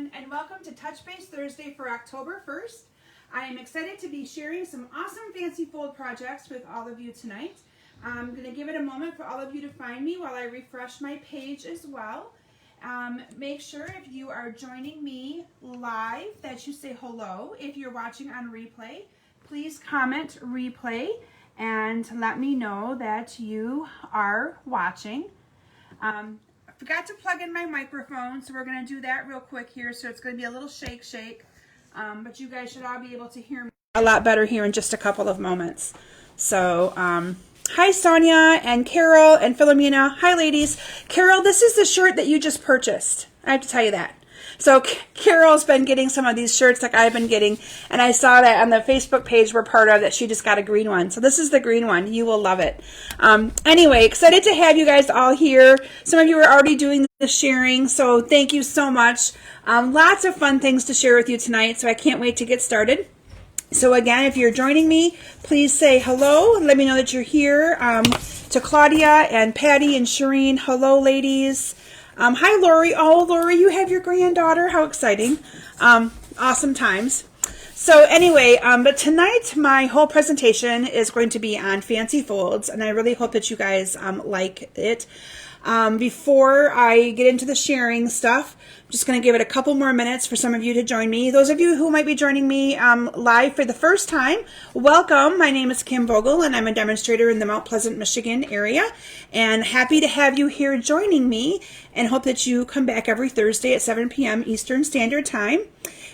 everyone, and welcome to Touchbase Thursday for October 1st. I am excited to be sharing some awesome fancy fold projects with all of you tonight. I'm going to give it a moment for all of you to find me while I refresh my page as well. Make sure if you are joining me live that you say hello. If you're watching on replay, please comment replay and let me know that you are watching. I forgot to plug in my microphone, so we're going to do that real quick here. So it's going to be a little shake, but you guys should all be able to hear me a lot better here in just a couple of moments. So, hi Sonia and Carol and Philomena. Hi ladies. Carol, this is the shirt that you just purchased. I have to tell you that. So Carol's been getting some of these shirts like I've been getting, and I saw that on the Facebook page we're part of that she just got a green one. So this is the green one. You will love it. Anyway, excited to have you guys all here. Some of you are already doing the sharing, so thank you so much. Lots of fun things to share with you tonight, so I can't wait to get started. So again, if you're joining me, please say hello. Let me know that you're here. To Claudia and Patty and Shireen, hello ladies. Hi Lori. Oh, Lori, you have your granddaughter. How exciting. Awesome times. So anyway, but tonight my whole presentation is going to be on fancy folds, and I really hope that you guys like it. Before I get into the sharing stuff, I'm just going to give it a couple more minutes for some of you to join me. Those of you who might be joining me live for the first time, welcome. My name is Kim Vogel, and I'm a demonstrator in the Mount Pleasant, Michigan area, and happy to have you here joining me, and hope that you come back every Thursday at 7 p.m. Eastern Standard Time.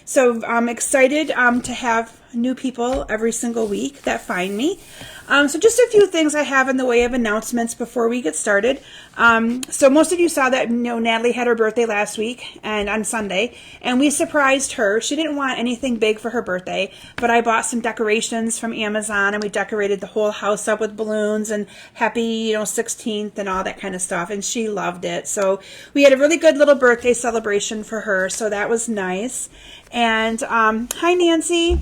So I'm excited to have new people every single week that find me. So just a few things I have in the way of announcements before we get started. So most of you saw that Natalie had her birthday last week and on Sunday, and we surprised her. She didn't want anything big for her birthday, but I bought some decorations from Amazon, and we decorated the whole house up with balloons and happy 16th and all that kind of stuff, and she loved it. So we had a really good little birthday celebration for her, so that was nice. And hi Nancy.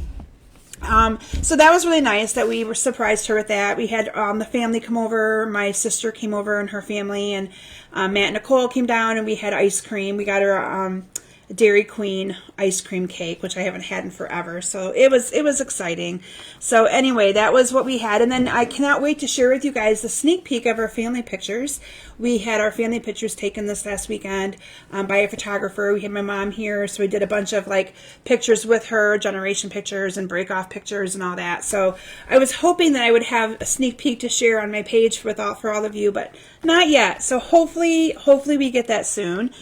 So that was really nice that we were surprised her with that. We had the family come over. My sister came over and her family, and Matt and Nicole came down, and we had ice cream. We got her Dairy Queen ice cream cake, which I haven't had in forever. So it was exciting. So anyway, that was what we had. And then I cannot wait to share with you guys the sneak peek of our family pictures. We had our family pictures taken this last weekend by a photographer. We had my mom here, so we did a bunch of pictures with her, generation pictures and break off pictures and all that. So I was hoping that I would have a sneak peek to share on my page for all of you, but not yet. So hopefully we get that soon.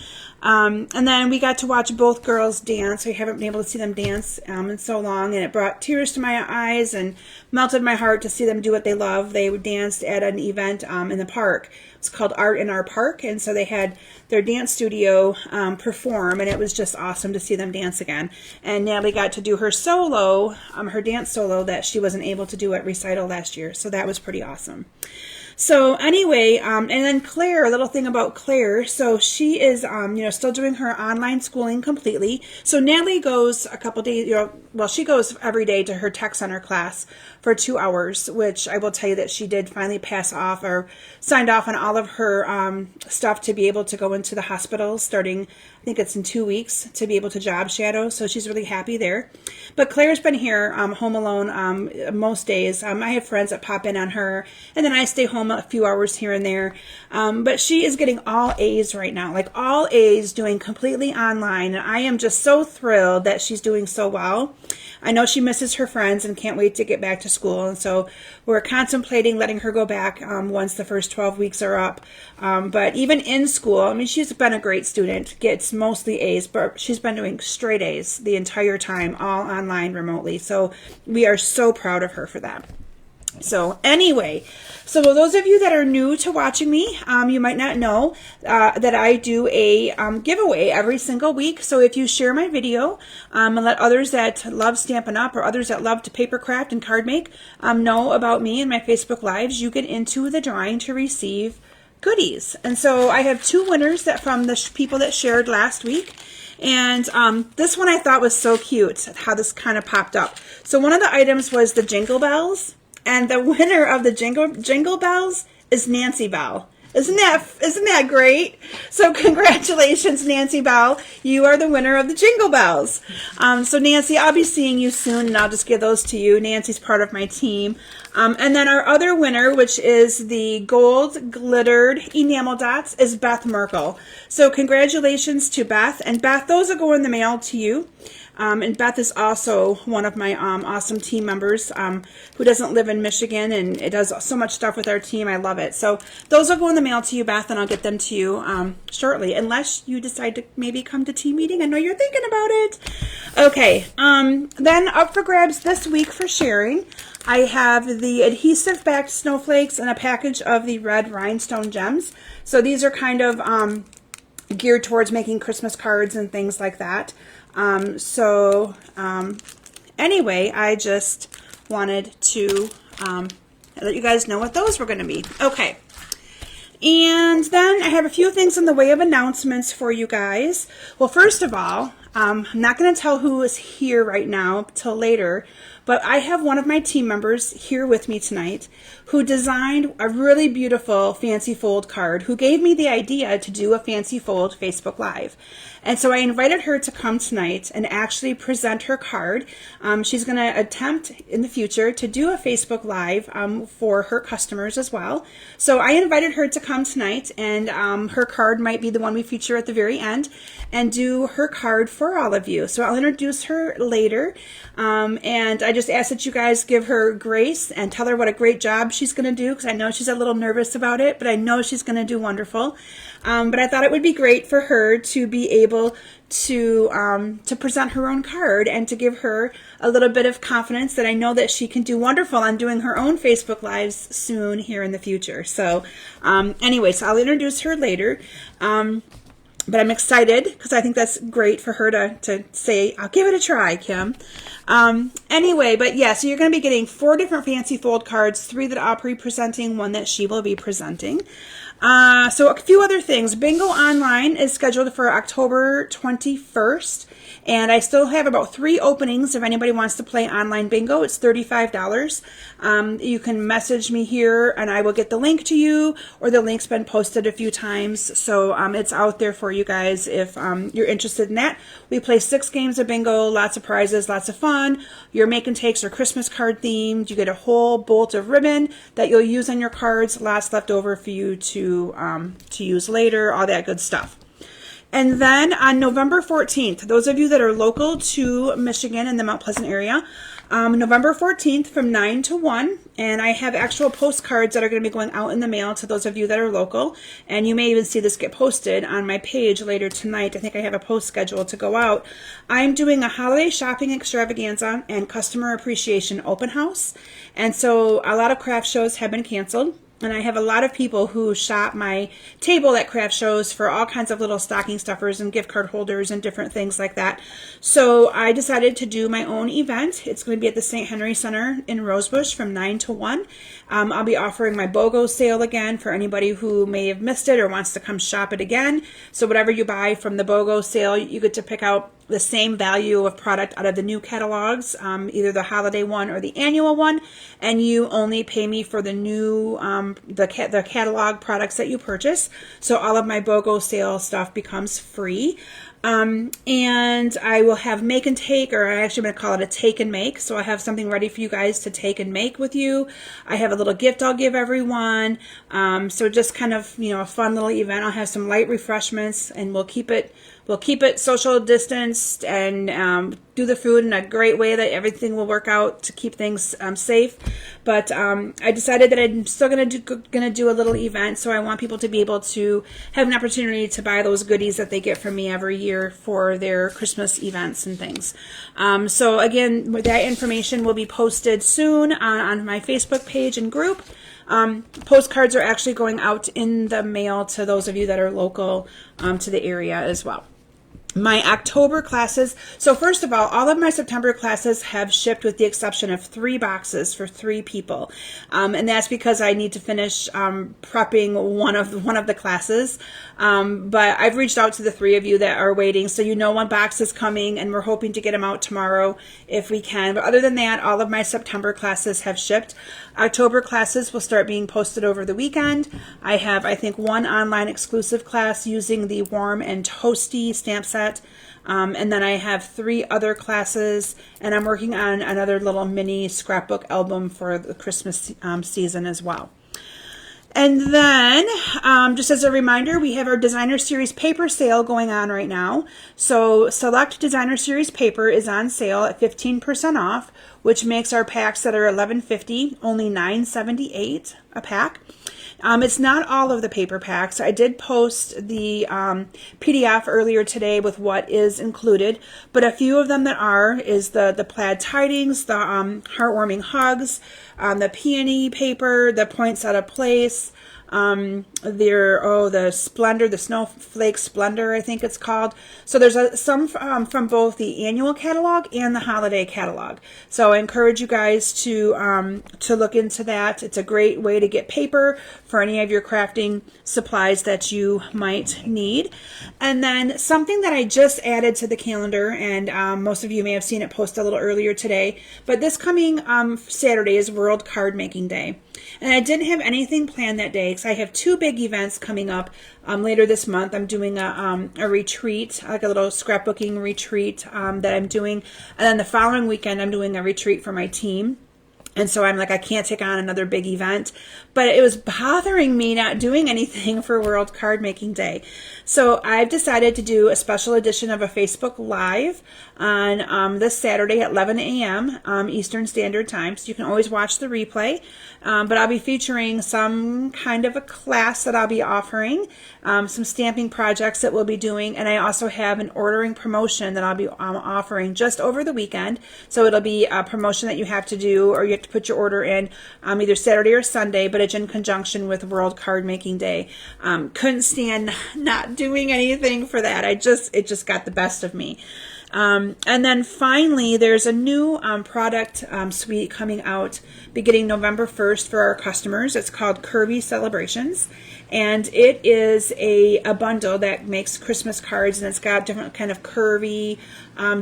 And then we got to watch both girls dance. We haven't been able to see them dance in so long, and it brought tears to my eyes and melted my heart to see them do what they love. They danced at an event in the park. It's called Art in Our Park, and so they had their dance studio perform, and it was just awesome to see them dance again. And Natalie got to do her solo, her dance solo that she wasn't able to do at recital last year, so that was pretty awesome. So anyway, and then Claire, a little thing about Claire. So she is, still doing her online schooling completely. So Natalie goes a couple days, she goes every day to her tech center class for 2 hours, which I will tell you that she did finally pass off or signed off on all of her stuff to be able to go into the hospital starting, I think it's in 2 weeks, to be able to job shadow. So she's really happy there. But Claire's been here home alone most days. I have friends that pop in on her, and then I stay home a few hours here and there. But she is getting all A's right now, all A's, doing completely online. And I am just so thrilled that she's doing so well. I know she misses her friends and can't wait to get back to school. And so we're contemplating letting her go back once the first 12 weeks are up. But even in school, she's been a great student, gets mostly A's, but she's been doing straight A's the entire time, all online remotely. So we are so proud of her for that. So anyway, so those of you that are new to watching me, you might not know that I do a giveaway every single week. So if you share my video and let others that love Stampin' Up! Or others that love to paper craft and card make know about me and my Facebook Lives, you get into the drawing to receive goodies. And so I have 2 winners from the people that shared last week. And this one I thought was so cute, how this kind of popped up. So one of the items was the Jingle Bells. And the winner of the Jingle Bells is Nancy Bell. Isn't that great? So congratulations, Nancy Bell. You are the winner of the Jingle Bells. So Nancy, I'll be seeing you soon, and I'll just give those to you. Nancy's part of my team. And then our other winner, which is the gold glittered enamel dots, is Beth Merkel. So congratulations to Beth. And Beth, those will go in the mail to you. And Beth is also one of my awesome team members who doesn't live in Michigan, and it does so much stuff with our team. I love it. So those will go in the mail to you, Beth, and I'll get them to you shortly, unless you decide to maybe come to team meeting. I know you're thinking about it. Okay, then up for grabs this week for sharing, I have the adhesive backed snowflakes and a package of the red rhinestone gems. So these are kind of geared towards making Christmas cards and things like that. Anyway, I just wanted to let you guys know what those were going to be. Okay. And then I have a few things in the way of announcements for you guys. Well, first of all, I'm not going to tell who is here right now till later, but I have one of my team members here with me tonight who designed a really beautiful fancy fold card, who gave me the idea to do a fancy fold Facebook Live. And so I invited her to come tonight and actually present her card. She's going to attempt in the future to do a Facebook Live for her customers as well. So I invited her to come tonight, and her card might be the one we feature at the very end, and do her card for all of you. So I'll introduce her later. And I just ask that you guys give her grace and tell her what a great job she's going to do, because I know she's a little nervous about it, but I know she's going to do wonderful. But I thought it would be great for her to be able to present her own card and to give her a little bit of confidence that I know that she can do wonderful on doing her own Facebook Lives soon here in the future. So anyway, so I'll introduce her later. But I'm excited because I think that's great for her to say, I'll give it a try, Kim. Anyway, but yeah, so you're going to be getting 4 different fancy fold cards, 3 that I'll be presenting, 1 that she will be presenting. So a few other things. Bingo Online is scheduled for October 21st. And I still have about 3 openings if anybody wants to play online bingo. It's $35. You can message me here and I will get the link to you, or the link's been posted a few times. So it's out there for you guys if you're interested in that. We play 6 games of bingo, lots of prizes, lots of fun. Your make and takes are Christmas card themed. You get a whole bolt of ribbon that you'll use on your cards, lots left over for you to use later, all that good stuff. And then on November 14th, those of you that are local to Michigan in the Mount Pleasant area, November 14th from 9 to 1, and I have actual postcards that are going to be going out in the mail to those of you that are local, and you may even see this get posted on my page later tonight. I think I have a post scheduled to go out. I'm doing a holiday shopping extravaganza and customer appreciation open house, and so a lot of craft shows have been canceled. And I have a lot of people who shop my table at craft shows for all kinds of little stocking stuffers and gift card holders and different things like that. So I decided to do my own event. It's going to be at the St. Henry Center in Rosebush from 9 to 1. I'll be offering my BOGO sale again for anybody who may have missed it or wants to come shop it again. So whatever you buy from the BOGO sale, you get to pick out the same value of product out of the new catalogs, either the holiday one or the annual one, and you only pay me for the new the catalog products that you purchase. So all of my BOGO sale stuff becomes free. And I will have make and take, or I actually going to call it a take and make. So I have something ready for you guys to take and make with you. I have a little gift I'll give everyone. So just kind of, a fun little event. I'll have some light refreshments, and we'll keep it social distanced, and do the food in a great way that everything will work out to keep things safe. But I decided that I'm still gonna do a little event, so I want people to be able to have an opportunity to buy those goodies that they get from me every year for their Christmas events and things. So again, that information will be posted soon on my Facebook page and group. Postcards are actually going out in the mail to those of you that are local to the area as well. my October classes. So first of all of my September classes have shipped with the exception of 3 boxes for 3 people. And that's because I need to finish prepping one of the classes. But I've reached out to the 3 of you that are waiting. So you know one box is coming and we're hoping to get them out tomorrow if we can. But other than that, all of my September classes have shipped. October classes will start being posted over the weekend. I have, I think, 1 online exclusive class using the Warm and Toasty stamp set. And then I have 3 other classes, and I'm working on another little mini scrapbook album for the Christmas season as well. And then, just as a reminder, we have our Designer Series paper sale going on right now. So select Designer Series paper is on sale at 15% off, which makes our packs that are $11.50 only $9.78 a pack. It's not all of the paper packs. I did post the PDF earlier today with what is included, but a few of them that is the plaid tidings, the heartwarming hugs, the peony paper, the points out of place, the Splendor, the Snowflakes Splendor, I think it's called. So there's some from both the annual catalog and the holiday catalog. So I encourage you guys to look into that. It's a great way to get paper for any of your crafting supplies that you might need. And then something that I just added to the calendar, and most of you may have seen it posted a little earlier today, but this coming Saturday is World Card Making Day. And I didn't have anything planned that day because I have 2 big events coming up later this month. I'm doing a retreat, like a little scrapbooking retreat that I'm doing. And then the following weekend, I'm doing a retreat for my team. And so I'm like, I can't take on another big event. But it was bothering me not doing anything for World Card Making Day. So I've decided to do a special edition of a Facebook Live on this Saturday at 11 a.m. Eastern Standard Time. So you can always watch the replay. But I'll be featuring some kind of a class that I'll be offering, some stamping projects that we'll be doing, and I also have an ordering promotion that I'll be offering just over the weekend. So it'll be a promotion that you have to do, or you have to put your order in either Saturday or Sunday, but it's in conjunction with World Card Making Day. Couldn't stand not doing anything for that. It just got the best of me. And then finally, there's a new product suite coming out beginning November 1st for our customers. It's called Curvy Celebrations, and it is a bundle that makes Christmas cards, and it's got different kind of curvy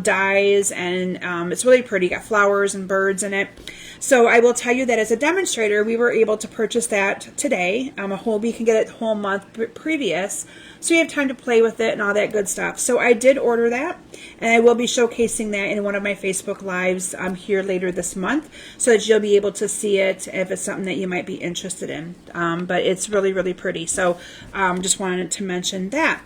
dies, and it's really pretty. Got flowers and birds in it. So I will tell you that as a demonstrator, we were able to purchase that today. We can get it the whole month previous, so you have time to play with it and all that good stuff. So I did order that, and I will be showcasing that in one of my Facebook Lives here later this month, so that you'll be able to see it if it's something that you might be interested in. But it's really, really pretty. So just wanted to mention that.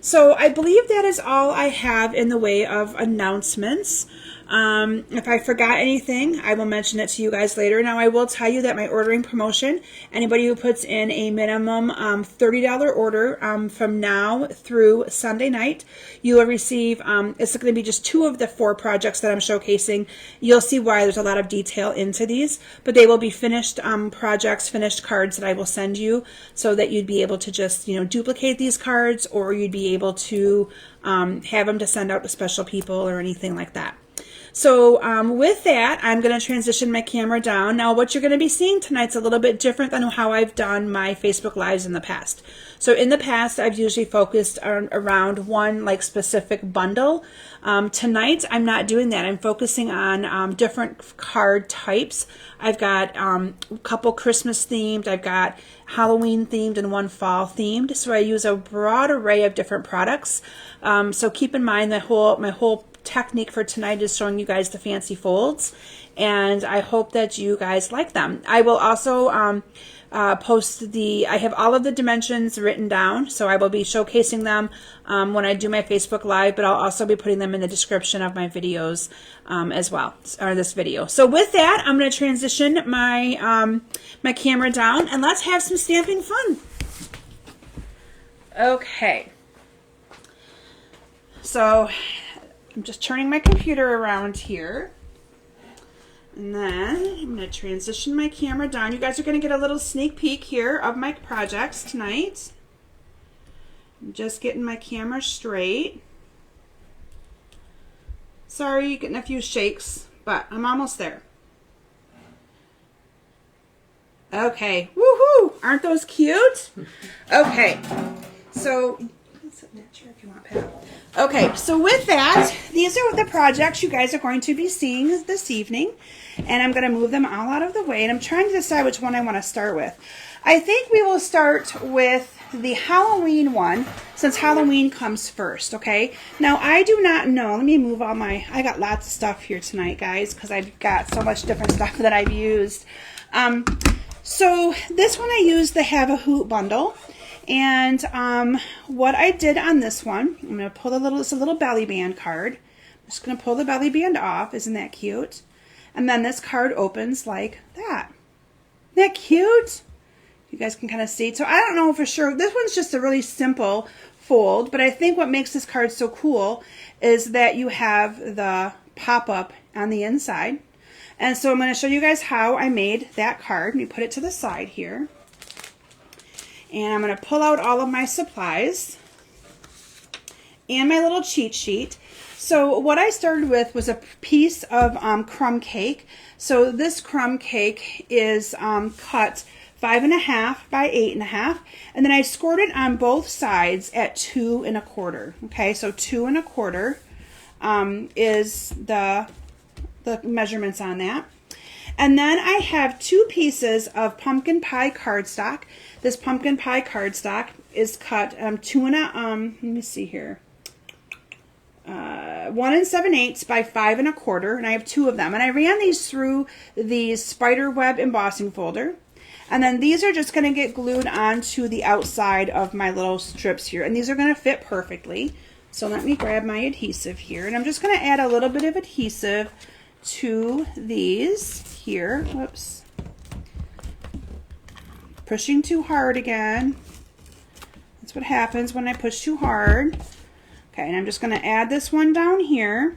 So I believe that is all I have in the way of announcements. If I forgot anything, I will mention it to you guys later. Now, I will tell you that my ordering promotion, anybody who puts in a minimum $30 order from now through Sunday night, you will receive, it's going to be just 2 of the 4 projects that I'm showcasing. You'll see why there's a lot of detail into these, but they will be finished projects, finished cards that I will send you, so that you'd be able to just, duplicate these cards, or you'd be able to have them to send out to special people or anything like that. So with that, I'm going to transition my camera down. Now, what you're going to be seeing tonight's a little bit different than how I've done my Facebook Lives in the past. So in the past, I've usually focused around one specific bundle. Tonight, I'm not doing that. I'm focusing on different card types. I've got a couple Christmas themed, I've got Halloween themed, and 1 fall themed. So I use a broad array of different products. So keep in mind that my whole technique for tonight is showing you guys the fancy folds, and I hope that you guys like them. I will also post I have all of the dimensions written down, so I will be showcasing them when I do my Facebook Live, but I'll also be putting them in the description of my videos as well, or this video. So with that, I'm going to transition my my camera down, and let's have some stamping fun. Okay, so I'm just turning my computer around here, and then I'm going to transition my camera down. You guys are going to get a little sneak peek here of my projects tonight. I'm just getting my camera straight. Sorry, getting a few shakes, but I'm almost there. Okay, woohoo! Aren't those cute? Okay, so sit in that chair if you want, Pat. Okay, so with that, these are the projects you guys are going to be seeing this evening, and I'm going to move them all out of the way, and I'm trying to decide which one I want to start with. I think we will start with the Halloween one, since Halloween comes first, okay? Now, I do not know. Let me move all my... I got lots of stuff here tonight, guys, because I've got so much different stuff that I've used. So this one I used the Have a Hoot bundle, and what I did on this one, I'm going to pull it's a little belly band card. I'm just going to pull the belly band off. Isn't that cute? And then this card opens like that. Isn't that cute? You guys can kind of see. So I don't know for sure. This one's just a really simple fold, but I think what makes this card so cool is that you have the pop-up on the inside. And so I'm going to show you guys how I made that card. Let me put it to the side here. And I'm going to pull out all of my supplies and my little cheat sheet. So what I started with was a piece of crumb cake. So this crumb cake is cut 5.5 by 8.5, and then I scored it on both sides at 2 1/4. Okay, so 2 1/4 is the measurements on that. And then I have 2 pieces of pumpkin pie cardstock. This pumpkin pie cardstock is cut let me see here, 1 7/8 by 5 1/4, and I have 2 of them. And I ran these through the spider web embossing folder. And then these are just going to get glued onto the outside of my little strips here. And these are going to fit perfectly. So let me grab my adhesive here. And I'm just going to add a little bit of adhesive to these here. Whoops. Pushing too hard again. That's what happens when I push too hard. Okay, and I'm just going to add this one down here.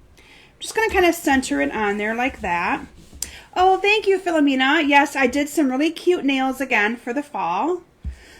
I'm just going to kind of center it on there like that. Oh, thank you, Philomena. Yes, I did some really cute nails again for the fall.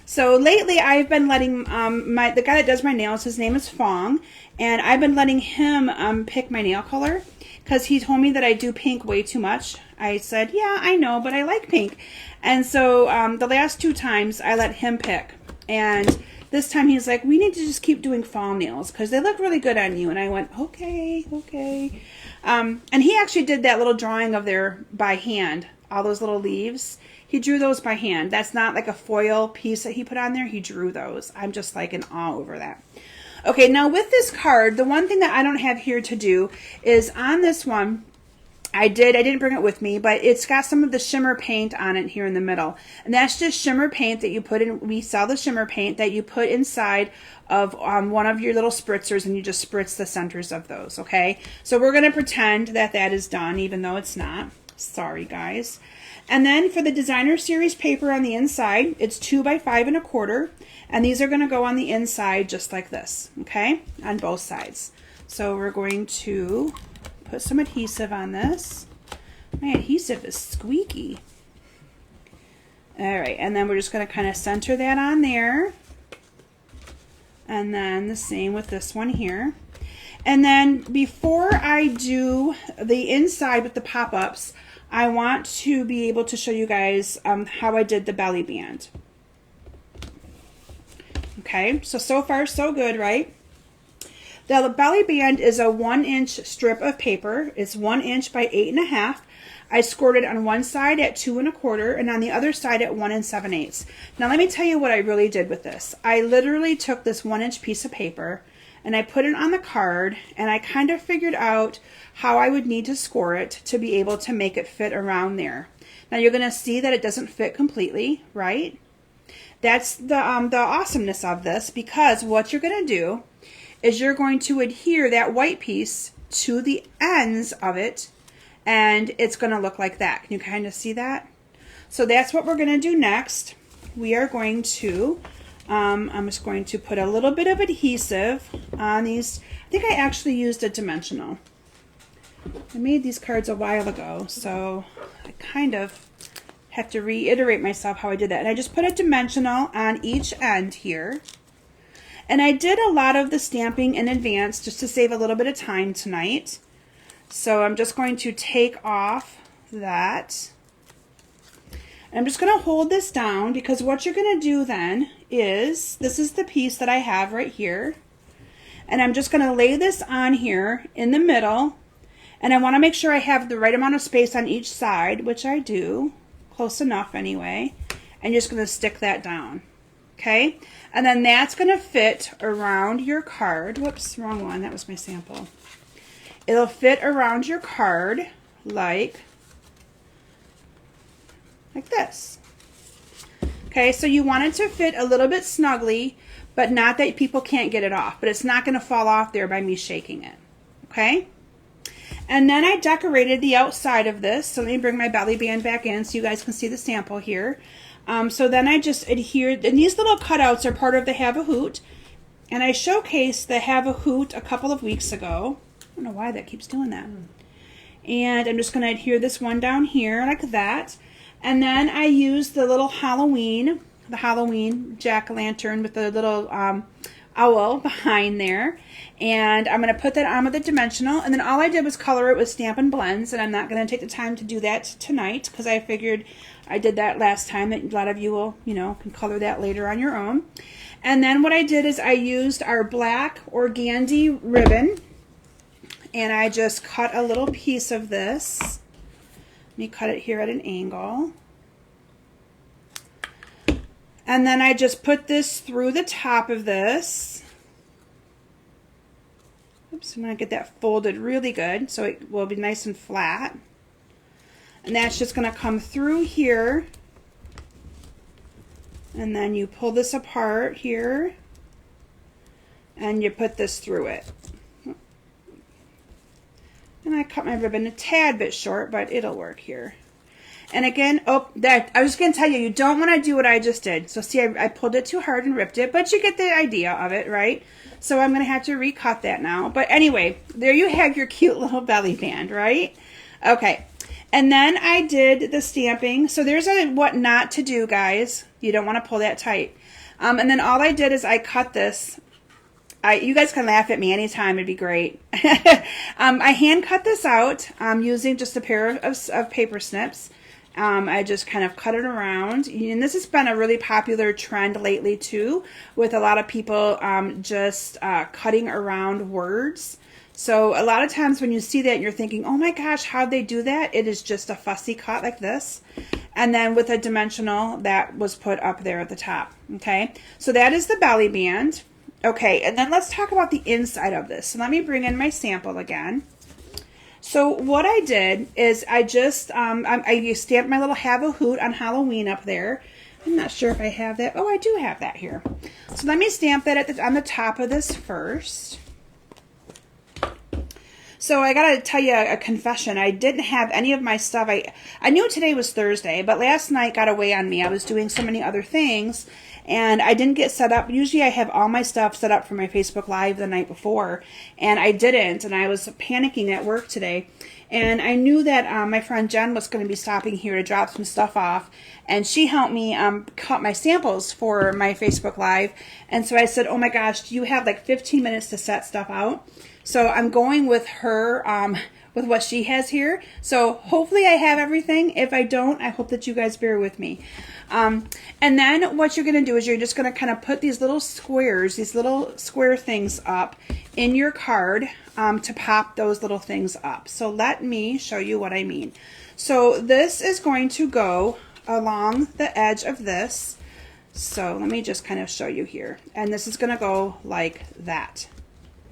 So lately I've been letting the guy that does my nails, his name is Fong, and I've been letting him pick my nail color because he told me that I do pink way too much. I said, yeah, I know, but I like pink. And so the last 2 times I let him pick. And this time he's like, we need to just keep doing fall nails because they look really good on you. And I went, okay, okay. And he actually did that little drawing of there by hand, all those little leaves. He drew those by hand. That's not like a foil piece that he put on there. He drew those. I'm just like in awe over that. Okay, now with this card, the one thing that I don't have here to do is on this one, I didn't bring it with me, but it's got some of the shimmer paint on it here in the middle. And that's just shimmer paint that you put in. We sell the shimmer paint that you put inside of one of your little spritzers, and you just spritz the centers of those, okay? So we're going to pretend that that is done, even though it's not. Sorry, guys. And then for the designer series paper on the inside, it's 2 by 5 1/4, and these are going to go on the inside just like this, okay? On both sides. So we're going to put some adhesive on this. My adhesive is squeaky. All right, and then we're just going to kind of center that on there. And then the same with this one here. And then before I do the inside with the pop-ups, I want to be able to show you guys how I did the belly band. Okay, so far so good, right? The belly band is a 1-inch strip of paper. It's 1 inch by 8.5. I scored it on one side at 2 1/4 and on the other side at 1 7/8. Now let me tell you what I really did with this. I literally took this 1-inch piece of paper and I put it on the card, and I kind of figured out how I would need to score it to be able to make it fit around there. Now you're going to see that it doesn't fit completely, right? That's the awesomeness of this, because what you're going to do is you're going to adhere that white piece to the ends of it, and it's going to look like that. Can you kind of see that? So that's what we're going to do next. We are going to, I'm just going to put a little bit of adhesive on these. I think I actually used a dimensional. I made these cards a while ago, so I kind of have to reiterate myself how I did that. And I just put a dimensional on each end here. And I did a lot of the stamping in advance just to save a little bit of time tonight. So I'm just going to take off that. I'm just going to hold this down because what you're going to do then is, this is the piece that I have right here. And I'm just going to lay this on here in the middle. And I want to make sure I have the right amount of space on each side, which I do. Close enough anyway. And just going to stick that down. Okay? And then that's going to fit around your card. Whoops, wrong one. That was my sample. It'll fit around your card like this. Okay, so you want it to fit a little bit snugly, but not that people can't get it off. But it's not going to fall off there by me shaking it. Okay? And then I decorated the outside of this. So let me bring my belly band back in so you guys can see the sample here. So then I just adhered, and these little cutouts are part of the Have a Hoot. And I showcased the Have a Hoot a couple of weeks ago. I don't know why that keeps doing that. And I'm just going to adhere this one down here like that. And then I used the little Halloween jack-o'-lantern with the little owl behind there. And I'm going to put that on with the dimensional. And then all I did was color it with Stampin' Blends. And I'm not going to take the time to do that tonight because I figured I did that last time, that a lot of you will, can color that later on your own. And then what I did is I used our black organdy ribbon. And I just cut a little piece of this. Let me cut it here at an angle. And then I just put this through the top of this. Oops, I'm going to get that folded really good so it will be nice and flat. And that's just going to come through here. And then you pull this apart here. And you put this through it. And I cut my ribbon a tad bit short, but it'll work here. And again, I was going to tell you, you don't want to do what I just did. So see, I pulled it too hard and ripped it, but you get the idea of it, right? So I'm going to have to recut that now. But anyway, there you have your cute little belly band, right? Okay. And then I did the stamping. So there's a what not to do, guys. You don't want to pull that tight. And then all I did is I cut this. You guys can laugh at me anytime. It'd be great. I hand cut this out using just a pair of paper snips. I just kind of cut it around. And this has been a really popular trend lately too, with a lot of people just cutting around words. So a lot of times when you see that, you're thinking, oh my gosh, how'd they do that? It is just a fussy cut like this. And then with a dimensional that was put up there at the top. Okay, so that is the belly band. Okay, and then let's talk about the inside of this. So let me bring in my sample again. So what I did is I just, I stamped my little Have a Hoot on Halloween up there. I'm not sure if I have that. Oh, I do have that here. So let me stamp that on the top of this first. So I got to tell you a confession. I didn't have any of my stuff. I knew today was Thursday, but last night got away on me. I was doing so many other things. And I didn't get set up. Usually I have all my stuff set up for my Facebook Live the night before. And I didn't. And I was panicking at work today. And I knew that my friend Jen was going to be stopping here to drop some stuff off. And she helped me cut my samples for my Facebook Live. And so I said, oh my gosh, do you have like 15 minutes to set stuff out? So I'm going with her, with what she has here. So hopefully I have everything. If I don't, I hope that you guys bear with me. And then what you're going to do is you're just going to kind of put these little squares, these little square things up in your card to pop those little things up. So let me show you what I mean. So this is going to go along the edge of this. So let me just kind of show you here. And this is going to go like that.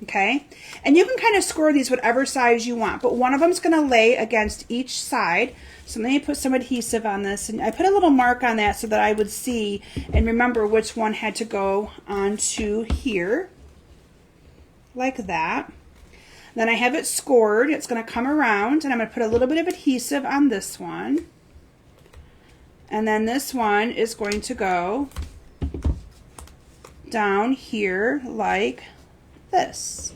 Okay, and you can kind of score these whatever size you want, but one of them is going to lay against each side. So let me put some adhesive on this, and I put a little mark on that so that I would see and remember which one had to go onto here, like that. Then I have it scored. It's going to come around, and I'm going to put a little bit of adhesive on this one, and then this one is going to go down here like this.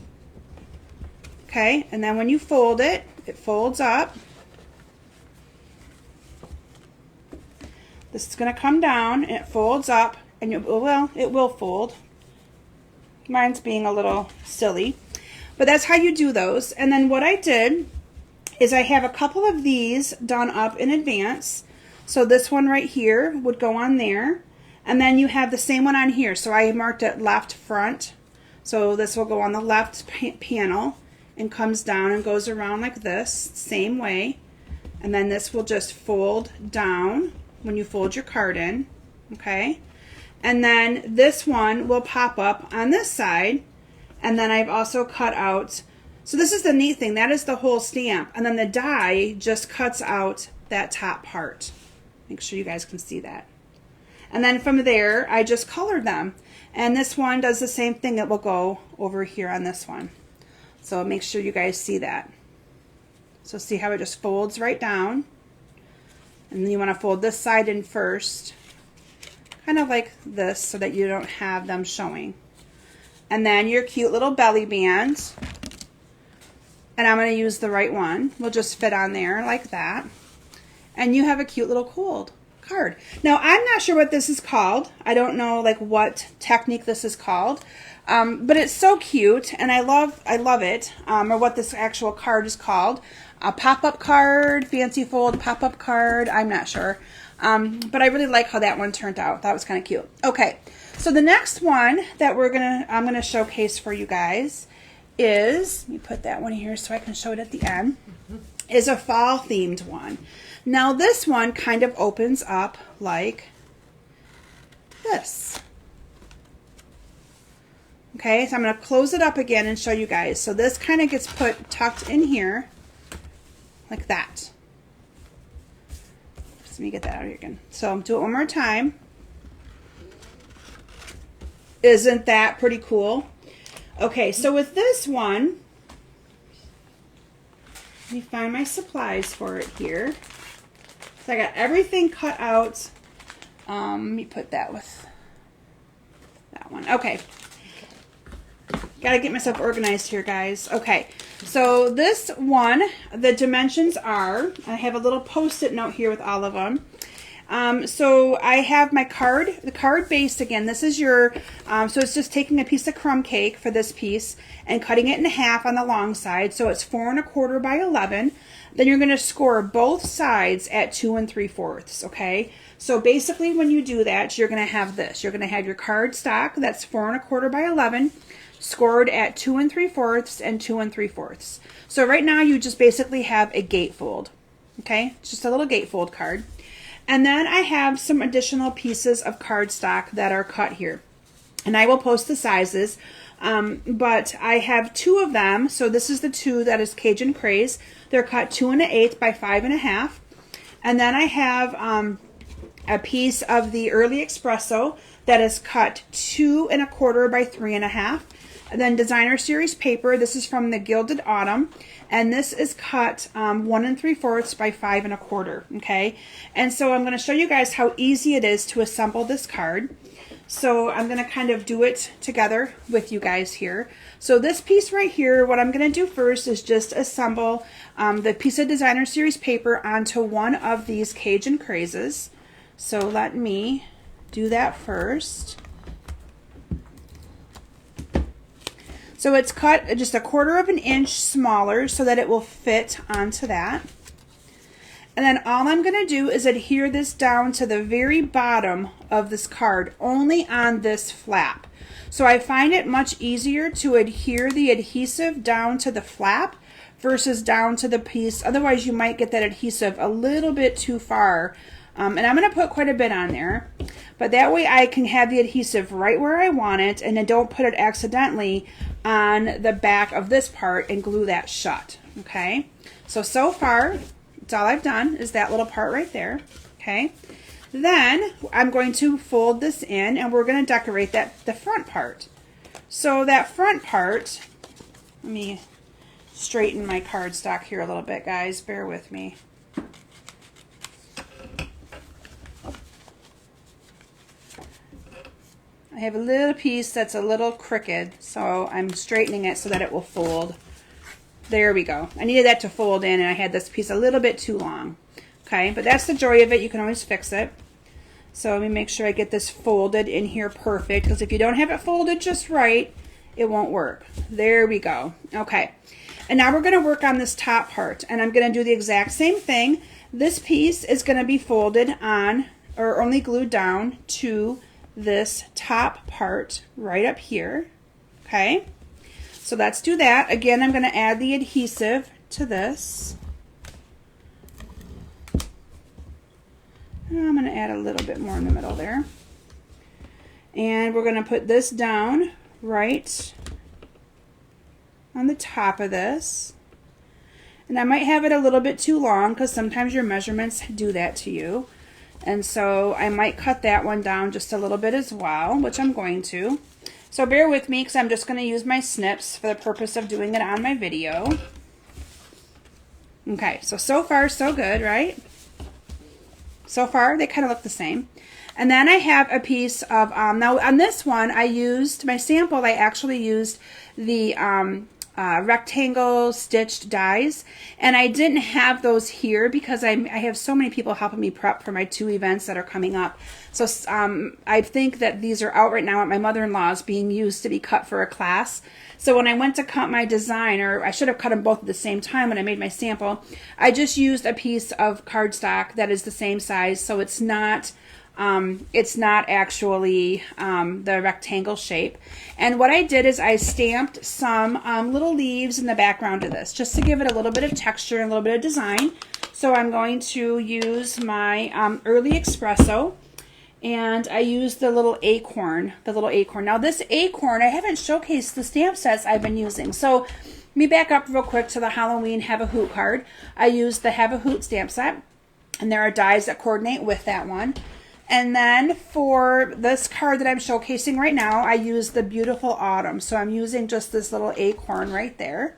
Okay, and then when you fold it, it folds up. This is going to come down and it folds up, and it will fold. Mine's being a little silly. But that's how you do those. And then what I did is I have a couple of these done up in advance. So this one right here would go on there. And then you have the same one on here. So I marked it left front. So this will go on the left panel and comes down and goes around like this, same way. And then this will just fold down when you fold your card in, okay? And then this one will pop up on this side. And then I've also cut out, so this is the neat thing, that is the whole stamp. And then the die just cuts out that top part. Make sure you guys can see that. And then from there, I just colored them. And this one does the same thing. It will go over here on this one. So make sure you guys see that. So see how it just folds right down. And then you want to fold this side in first. Kind of like this so that you don't have them showing. And then your cute little belly band. And I'm going to use the right one. Will just fit on there like that. And you have a cute little card. Now, I'm not sure what this is called. I don't know like what technique this is called. But it's so cute, and I love it, or what this actual card is called. A pop-up card, fancy fold pop-up card, I'm not sure. But I really like how that one turned out. That was kind of cute. Okay, so the next one that I'm gonna showcase for you guys is, let me put that one here so I can show it at the end, is a fall themed one. Now this one kind of opens up like this. Okay, so I'm going to close it up again and show you guys. So this kind of gets tucked in here like that. Just let me get that out of here again. So do it one more time. Isn't that pretty cool? Okay, so with this one, let me find my supplies for it here. So I got everything cut out. Let me put that with that one. Okay. Gotta get myself organized here, guys. Okay, so this one, the dimensions are, I have a little post-it note here with all of them. So I have my card, the card base again. This is your, so it's just taking a piece of crumb cake for this piece and cutting it in half on the long side. So it's 4 1/4 by 11. Then you're going to score both sides at 2 3/4, okay? So basically when you do that, you're going to have this. You're going to have your card stock, that's 4 1/4 by 11, scored at 2 3/4 and 2 3/4. So right now you just basically have a gatefold, okay? It's just a little gatefold card. And then I have some additional pieces of cardstock that are cut here. And I will post the sizes, but I have 2 of them. So this is the 2 that is Cajun Craze. They're cut 2 1/8 by 5 1/2. And then I have a piece of the Early Espresso that is cut 2 1/4 by 3 1/2. And then Designer Series paper. This is from the Gilded Autumn. And this is cut 1 3/4 by 5 1/4, okay? And so I'm going to show you guys how easy it is to assemble this card. So I'm going to kind of do it together with you guys here. So this piece right here, what I'm going to do first is just assemble the piece of Designer Series paper onto one of these Cajun Crazes. So let me do that first. So it's cut just 1/4 inch smaller so that it will fit onto that. And then all I'm going to do is adhere this down to the very bottom of this card, only on this flap. So I find it much easier to adhere the adhesive down to the flap versus down to the piece. Otherwise you might get that adhesive a little bit too far. And I'm going to put quite a bit on there. But that way I can have the adhesive right where I want it, and then don't put it accidentally on the back of this part and glue that shut, okay? So far, that's all I've done is that little part right there, okay? Then I'm going to fold this in, and we're going to decorate the front part. So that front part, let me straighten my cardstock here a little bit, guys. Bear with me. I have a little piece that's a little crooked, so I'm straightening it so that it will fold. There we go. I needed that to fold in, and I had this piece a little bit too long. Okay, but that's the joy of it. You can always fix it. So let me make sure I get this folded in here perfect, because if you don't have it folded just right, it won't work. There we go. Okay. And now we're going to work on this top part, and I'm going to do the exact same thing. This piece is going to be folded on or only glued down to this top part right up here. Okay. So let's do that. Again, I'm going to add the adhesive to this. I'm going to add a little bit more in the middle there. And we're going to put this down right on the top of this. And I might have it a little bit too long because sometimes your measurements do that to you. And so I might cut that one down just a little bit as well, which I'm going to. So bear with me because I'm just going to use my snips for the purpose of doing it on my video. Okay, so far so good, right? So far they kind of look the same. And then I have a piece of, now on this one I used, my sample I actually used the rectangle stitched dies, and I didn't have those here because I have so many people helping me prep for my 2 events that are coming up. So I think that these are out right now at my mother-in-law's being used to be cut for a class. So when I went to cut my design, or I should have cut them both at the same time when I made my sample, I just used a piece of cardstock that is the same size, so it's not actually the rectangle shape. And what I did is I stamped some little leaves in the background of this just to give it a little bit of texture and a little bit of design. So I'm going to use my Early Espresso, and I used the little acorn, Now this acorn, I haven't showcased the stamp sets I've been using. So let me back up real quick to the Halloween Have a Hoot card. I used the Have a Hoot stamp set, and there are dies that coordinate with that one. And then for this card that I'm showcasing right now, I used the Beautiful Autumn. So I'm using just this little acorn right there.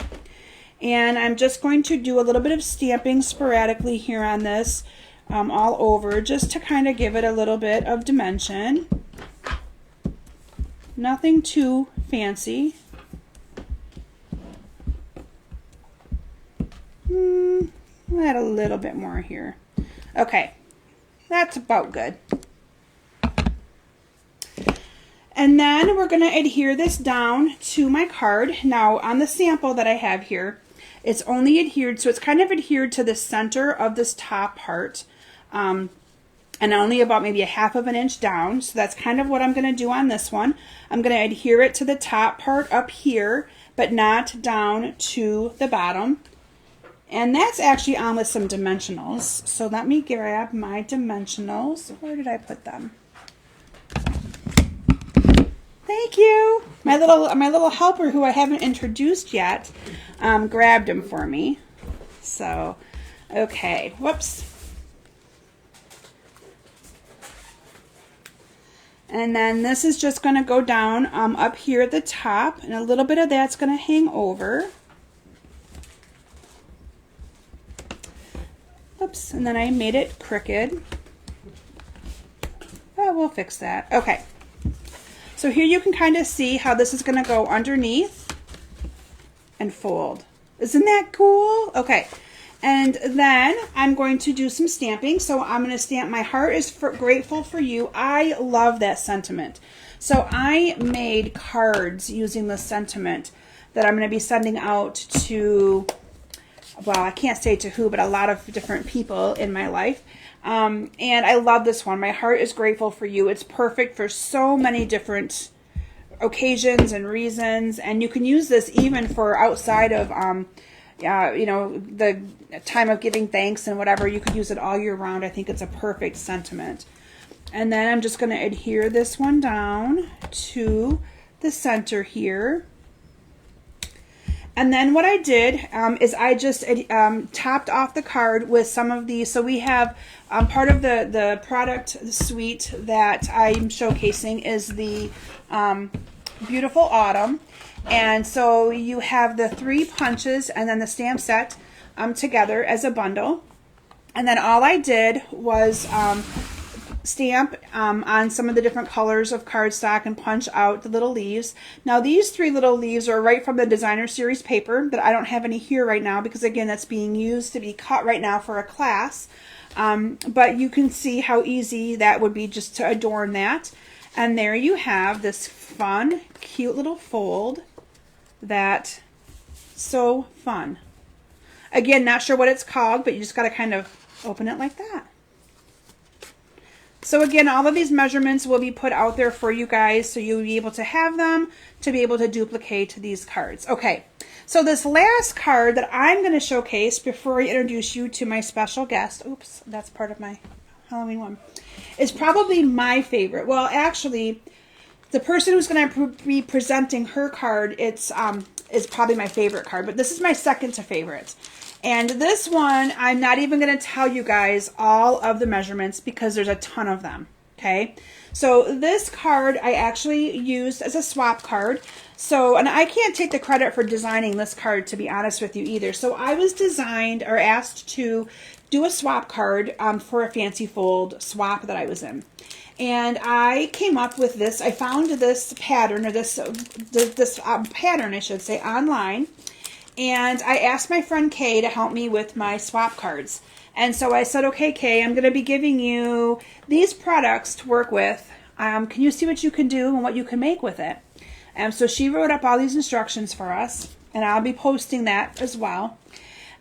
And I'm just going to do a little bit of stamping sporadically here on this all over, just to kind of give it a little bit of dimension. Nothing too fancy. I'll add a little bit more here. Okay, that's about good. And then we're going to adhere this down to my card. Now on the sample that I have here, it's only adhered, so it's kind of adhered to the center of this top part, and only about maybe a 1/2 inch down. So that's kind of what I'm going to do on this one. I'm going to adhere it to the top part up here, but not down to the bottom. And that's actually on with some dimensionals. So let me grab my dimensionals. Where did I put them? Thank you. My little helper, who I haven't introduced yet, grabbed them for me. So, okay. Whoops. And then this is just going to go down up here at the top, and a little bit of that's going to hang over. Oops, and then I made it crooked. Oh, we'll fix that. Okay. So here you can kind of see how this is going to go underneath and fold. Isn't that cool? Okay. And then I'm going to do some stamping. So I'm going to stamp My Heart is Grateful for You. I love that sentiment. So I made cards using the sentiment that I'm going to be sending out to, well, I can't say to who, but a lot of different people in my life. And I love this one. My Heart is Grateful for You. It's perfect for so many different occasions and reasons. And you can use this even for outside of, you know, the time of giving thanks and whatever. You could use it all year round. I think it's a perfect sentiment. And then I'm just going to adhere this one down to the center here. And then what I did is I just topped off the card with some of these. So we have part of the product suite that I'm showcasing is the Beautiful Autumn. And so you have the 3 punches and then the stamp set together as a bundle. And then all I did was stamp on some of the different colors of cardstock and punch out the little leaves. Now these 3 little leaves are right from the designer series paper that I don't have any here right now because again that's being used to be cut right now for a class. But you can see how easy that would be just to adorn that. And there you have this fun, cute little fold that, so fun. Again, not sure what it's called, but you just got to kind of open it like that. So again, all of these measurements will be put out there for you guys, so you'll be able to have them to be able to duplicate these cards. Okay, so this last card that I'm going to showcase before I introduce you to my special guest, oops, that's part of my Halloween one, is probably my favorite. Well, actually, the person who's going to be presenting her card, is probably my favorite card, but this is my second to favorite. And this one, I'm not even going to tell you guys all of the measurements because there's a ton of them, okay? So this card I actually used as a swap card. So, and I can't take the credit for designing this card, to be honest with you, either. So I was asked to do a swap card for a fancy fold swap that I was in. And I came up with this. I found this pattern, or this pattern, I should say, online. And I asked my friend Kay to help me with my swap cards. And so I said, okay, Kay, I'm going to be giving you these products to work with. Can you see what you can do and what you can make with it? And so she wrote up all these instructions for us, and I'll be posting that as well.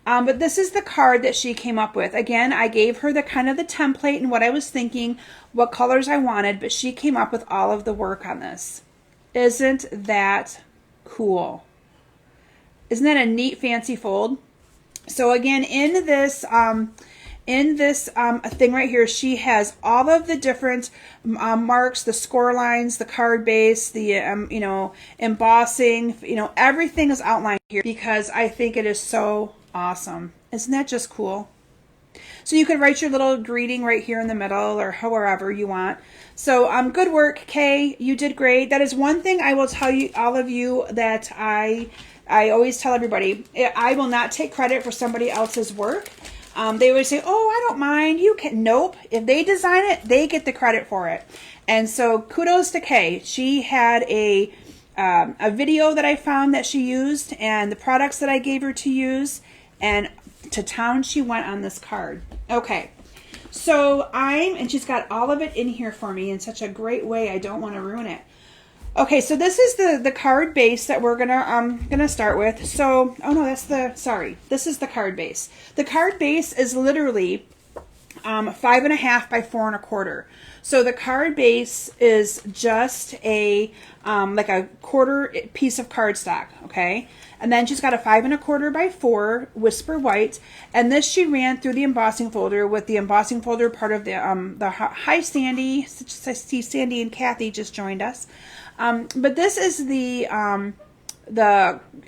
But this is the card that she came up with. Again, I gave her the kind of the template and what I was thinking, what colors I wanted, but she came up with all of the work on this. Isn't that cool? Isn't that a neat fancy fold? So again, in this thing right here, she has all of the different marks, the score lines, the card base, the embossing, everything is outlined here because I think it is so awesome. Isn't that just cool? So you can write your little greeting right here in the middle or however you want. So good work, Kay. You did great. That is one thing I will tell you, all of you, that I always tell everybody. I will not take credit for somebody else's work. They always say, oh, I don't mind. You can. Nope. If they design it, they get the credit for it. And so kudos to Kay. She had a video that I found that she used and the products that I gave her to use, and to town she went on this card. Okay. So and she's got all of it in here for me in such a great way. I don't want to ruin it. Okay, so this is the card base that we're gonna start with. So, oh no, this is the card base. The card base is literally 5.5 by 4 1/4. So the card base is just like a quarter piece of cardstock, okay? And then she's got a 5 1/4 by 4 whisper white, and this she ran through the embossing folder with the embossing folder part of the hi Sandy. I see Sandy and Kathy just joined us. But this is the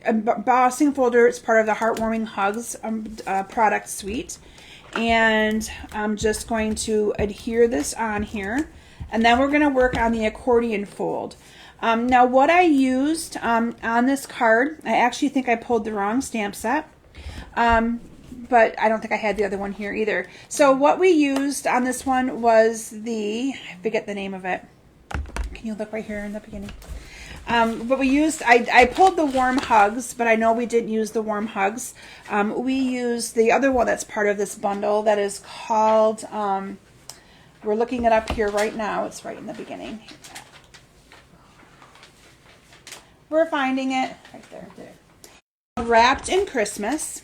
embossing folder. It's part of the Heartwarming Hugs product suite. And I'm just going to adhere this on here. And then we're going to work on the accordion fold. Now what I used on this card, I actually think I pulled the wrong stamp set. But I don't think I had the other one here either. So what we used on this one was I forget the name of it. Can you look right here in the beginning? But we used, I pulled the warm hugs, but I know we didn't use the warm hugs. We used the other one that's part of this bundle that is called, we're looking it up here right now. It's right in the beginning. We're finding it right there. Wrapped in Christmas.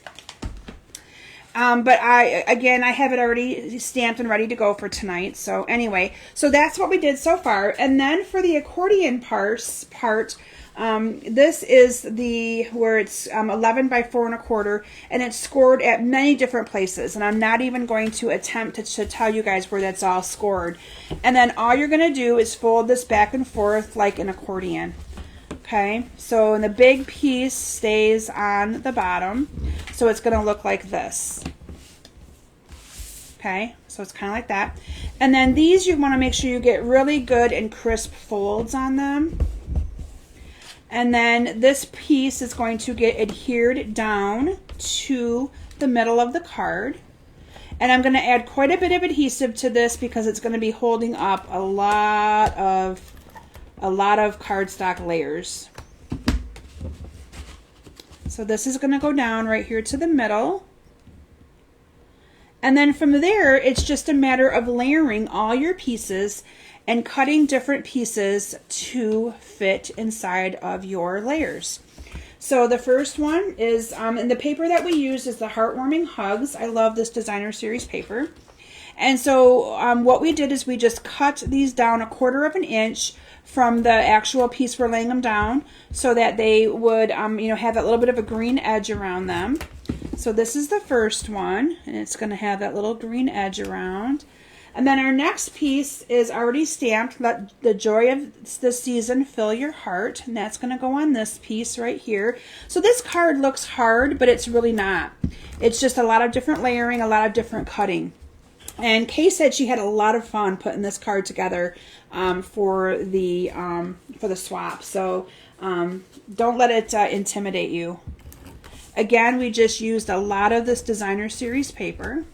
But I have it already stamped and ready to go for tonight. So anyway, so that's what we did so far. And then for the accordion part, this is where it's 11 by 4 1/4, and it's scored at many different places. And I'm not even going to attempt to tell you guys where that's all scored. And then all you're going to do is fold this back and forth like an accordion. Okay, so the big piece stays on the bottom, so it's going to look like this. Okay, so it's kind of like that. And then these, you want to make sure you get really good and crisp folds on them. And then this piece is going to get adhered down to the middle of the card. And I'm going to add quite a bit of adhesive to this because it's going to be holding up a lot of cardstock layers. So this is going to go down right here to the middle. And then from there, it's just a matter of layering all your pieces and cutting different pieces to fit inside of your layers. So the first one is, and the paper that we use is the Heartwarming Hugs. I love this designer series paper. And so what we did is we just cut these down 1/4 of an inch from the actual piece we're laying them down, so that they would, you know, have that little bit of a green edge around them. So this is the first one, and it's going to have that little green edge around. And then our next piece is already stamped, Let the Joy of the Season Fill Your Heart, and that's going to go on this piece right here. So this card looks hard, but it's really not. It's just a lot of different layering, a lot of different cutting. And Kay said she had a lot of fun putting this card together for the swap. So don't let it intimidate you. Again, we just used a lot of this designer series paper.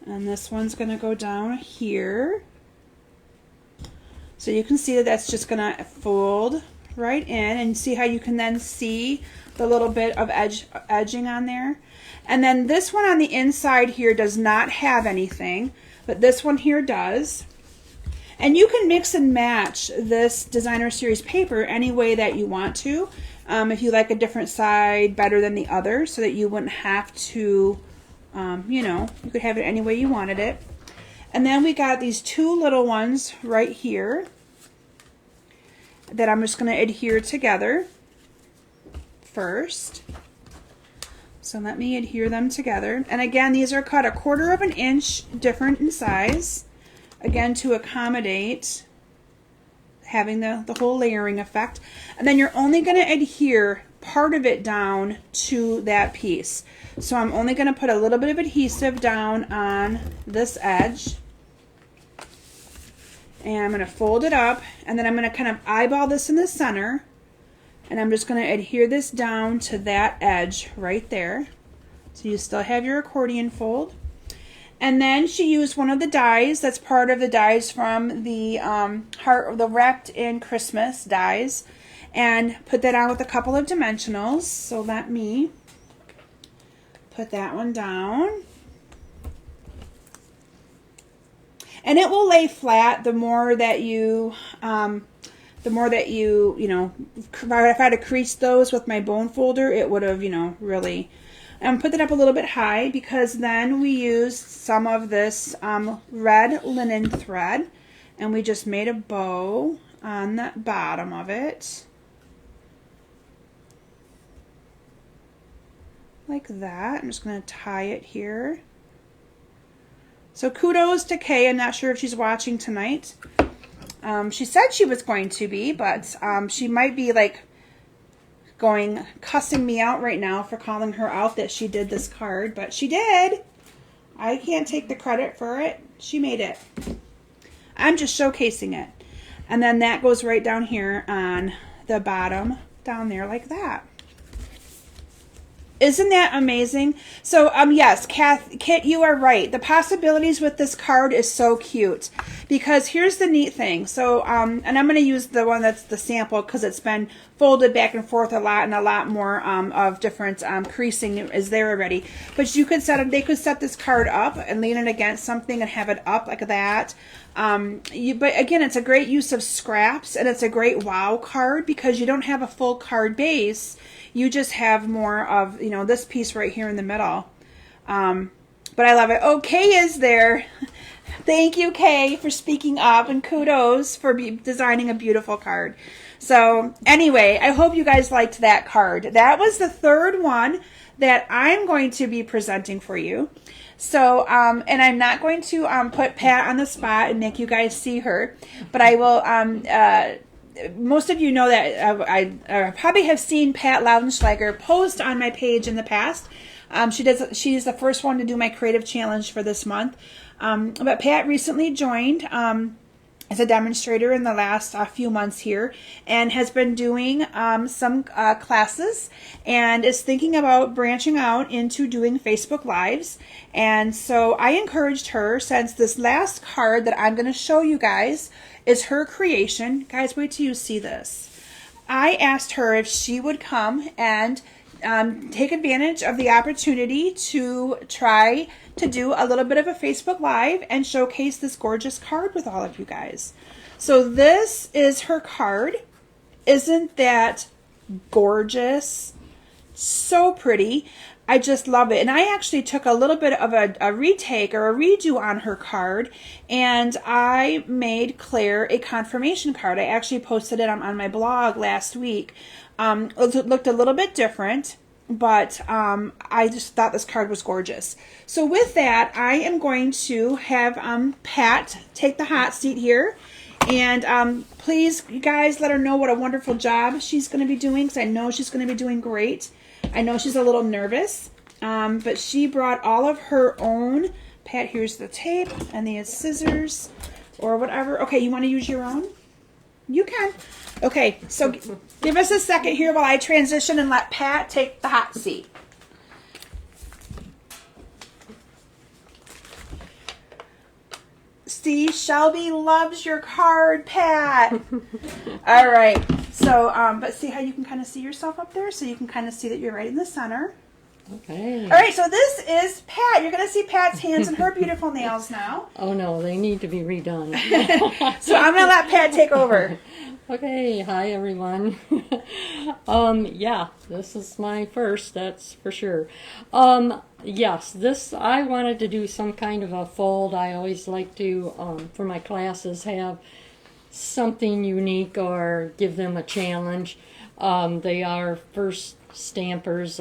And this one's going to go down here. So you can see that that's just going to fold right in, and see how you can then see the little bit of edging on there. And then this one on the inside here does not have anything, but this one here does. And you can mix and match this designer series paper any way that you want to. If you like a different side better than the other, so that you wouldn't have to, you know, you could have it any way you wanted it. And then we got these two little ones right here that I'm just going to adhere together first. So let me adhere them together. And again, these are cut 1/4 of an inch different in size, again to accommodate having the whole layering effect. And then you're only going to adhere part of it down to that piece. So I'm only going to put a little bit of adhesive down on this edge, and I'm going to fold it up, and then I'm going to kind of eyeball this in the center, and I'm just going to adhere this down to that edge right there. So you still have your accordion fold. And then she used one of the dies that's part of the dies from the the Wrapped in Christmas dies, and put that on with a couple of dimensionals. So let me put that one down. And it will lay flat the more that you, you know, if I had to crease those with my bone folder, it would have, you know, really. Put that up a little bit high, because then we used some of this red linen thread, and we just made a bow on the bottom of it. Like that. I'm just going to tie it here. So kudos to Kay. I'm not sure if she's watching tonight. She said she was going to be, but she might be like cussing me out right now for calling her out that she did this card, but she did. I can't take the credit for it. She made it. I'm just showcasing it. And then that goes right down here on the bottom, down there like that. Isn't that amazing? So, yes, Kit, you are right. The possibilities with this card is so cute, because here's the neat thing. So, and I'm going to use the one that's the sample, because it's been folded back and forth a lot, and a lot more of different creasing is there already. But you could they could set this card up and lean it against something and have it up like that. But again, it's a great use of scraps, and it's a great wow card, because you don't have a full card base. You just have more of, you know, this piece right here in the middle. But I love it. Oh, Kay is there. Thank you, Kay, for speaking up, and kudos for designing a beautiful card. So anyway, I hope you guys liked that card. That was the third one that I'm going to be presenting for you. So, and I'm not going to put Pat on the spot and make you guys see her, but I will, most of you know that I probably have seen Pat Laudenschlager post on my page in the past. She's the first one to do my creative challenge for this month. But Pat recently joined as a demonstrator in the last few months here, and has been doing some classes, and is thinking about branching out into doing Facebook Lives. And so I encouraged her, since this last card that I'm going to show you guys is her creation. Guys, wait till you see this. I asked her if she would come and take advantage of the opportunity to try to do a little bit of a Facebook Live and showcase this gorgeous card with all of you guys. So this is her card. Isn't that gorgeous? So pretty. I just love it. And I actually took a little bit of a retake or a redo on her card, and I made Claire a confirmation card. I actually posted it on my blog last week. It looked a little bit different, but I just thought this card was gorgeous. So with that, I am going to have Pat take the hot seat here. And please, you guys, let her know what a wonderful job she's going to be doing, because I know she's going to be doing great. I know she's a little nervous, but she brought all of her own. Pat, here's the tape and the scissors or whatever. Okay, you want to use your own? You can. Okay, so give us a second here while I transition and let Pat take the hot seat. See, Shelby loves your card, Pat. All right. So, but see how you can kind of see yourself up there? So you can kind of see that you're right in the center. Okay. All right, so this is Pat. You're going to see Pat's hands and her beautiful nails now. Oh, no, they need to be redone. So I'm going to let Pat take over. Okay, hi, everyone. Yeah, this is my first, that's for sure. Yes, I wanted to do some kind of a fold. I always like to, for my classes, have something unique or give them a challenge. They are first stampers,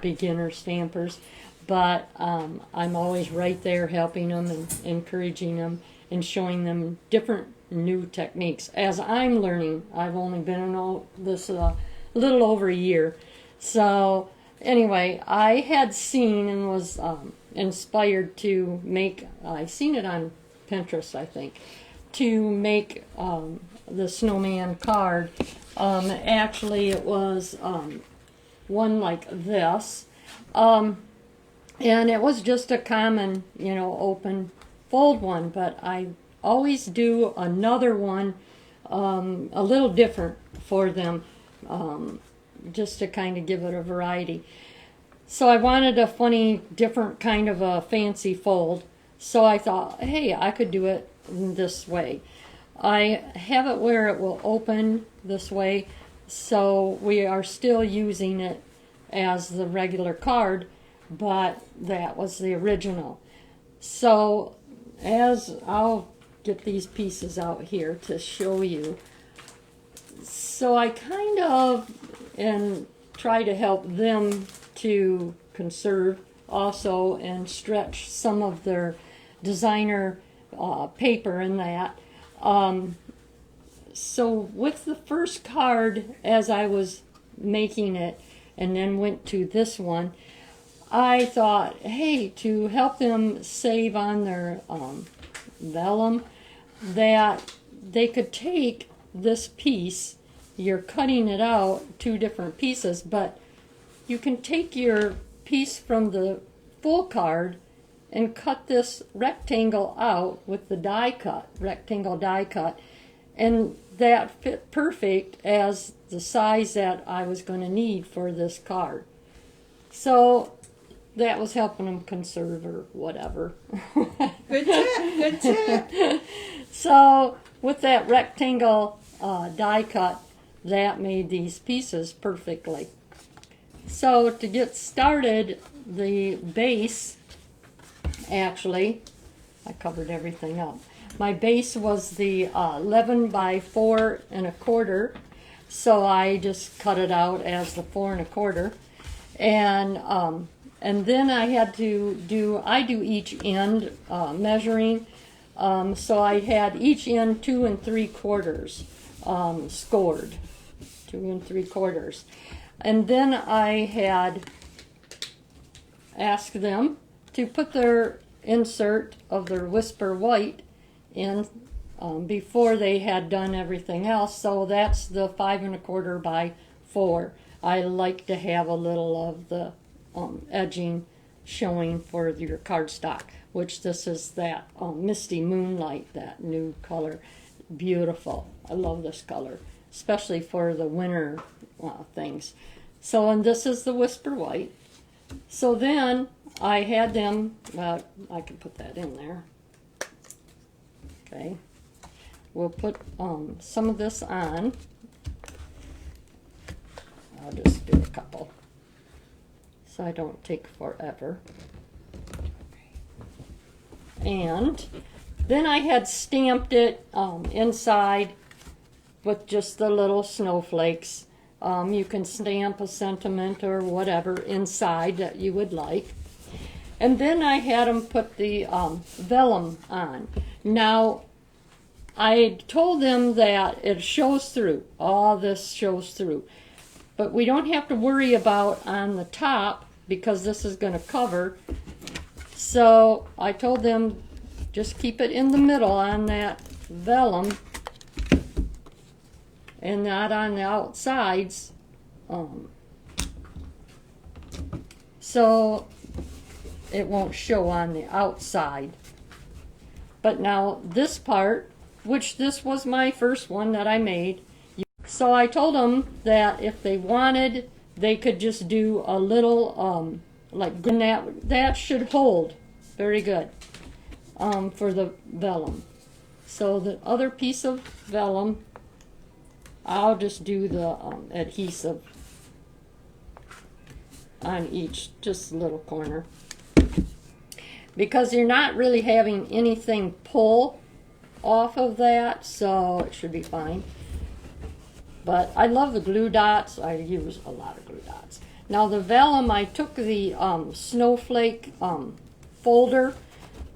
beginner stampers, but I'm always right there helping them and encouraging them and showing them different new techniques. As I'm learning, I've only been in this a little over a year. So anyway, I had seen and was inspired to make, I seen it on Pinterest, I think, to make the Snowman Card. Actually, it was one like this, and it was just a common, open fold one, but I always do another one a little different for them, just to kind of give it a variety. So I wanted a funny, different kind of a fancy fold, so I thought, hey, I could do it this way. I have it where it will open this way, so we are still using it as the regular card, but that was the original. So as I'll get these pieces out here to show you. So I kind of and try to help them to conserve also and stretch some of their designer paper and that. So with the first card, as I was making it and then went to this one, I thought, hey, to help them save on their vellum, that they could take this piece, you're cutting it out, two different pieces, but you can take your piece from the full card and cut this rectangle out with the die cut, rectangle die cut, and that fit perfect as the size that I was going to need for this card. So that was helping them conserve or whatever. Good tip, good tip. So with that rectangle die cut, that made these pieces perfectly. So to get started, the base, actually, I covered everything up. My base was the 11 by 4 1/4, so I just cut it out as the 4 1/4, and then I had to do each end measuring, so I had each end 2 3/4 scored, 2 3/4, and then I had asked them to put their insert of their Whisper White in before they had done everything else. So that's the 5 1/4 by 4. I like to have a little of the edging showing for your cardstock, which this is that Misty Moonlight, that new color. Beautiful. I love this color, especially for the winter things. So, and this is the Whisper White. So then I had them, I can put that in there. Okay. We'll put some of this on. I'll just do a couple so I don't take forever. And then I had stamped it inside with just the little snowflakes. You can stamp a sentiment or whatever inside that you would like. And then I had them put the vellum on. Now, I told them that it shows through. All this shows through. But we don't have to worry about on the top because this is going to cover. So I told them just keep it in the middle on that vellum and not on the outsides. So it won't show on the outside. But now this part, which this was my first one that I made, so I told them that if they wanted, they could just do a little, like that should hold very good for the vellum. So the other piece of vellum, I'll just do the adhesive on each, just a little corner. Because you're not really having anything pull off of that, so it should be fine. But I love the glue dots. I use a lot of glue dots. Now the vellum, I took the snowflake folder,